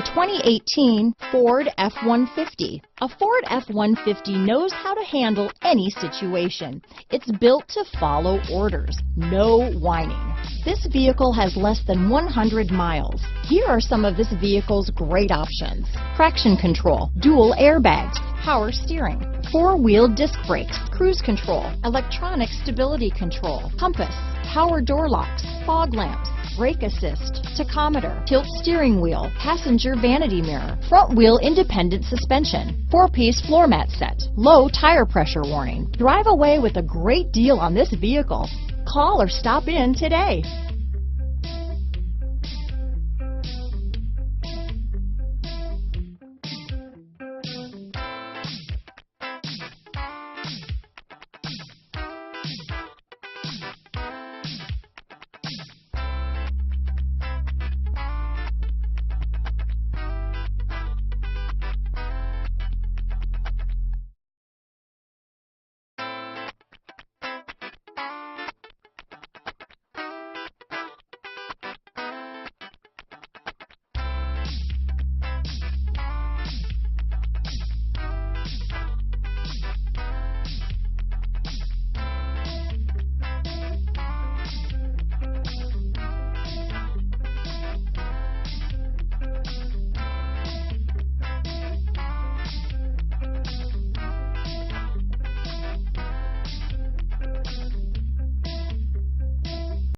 2018 Ford F-150. A Ford F-150 knows how to handle any situation. It's built to follow orders, no whining. This vehicle has less than 100 miles. Here are some of this vehicle's great options: traction control, dual airbags, power steering, four-wheel disc brakes, cruise control, electronic stability control, compass, power door locks, fog lamps, brake assist, tachometer, tilt steering wheel, passenger vanity mirror, front wheel independent suspension, 4-piece floor mat set, low tire pressure warning. Drive away with a great deal on this vehicle. Call or stop in today.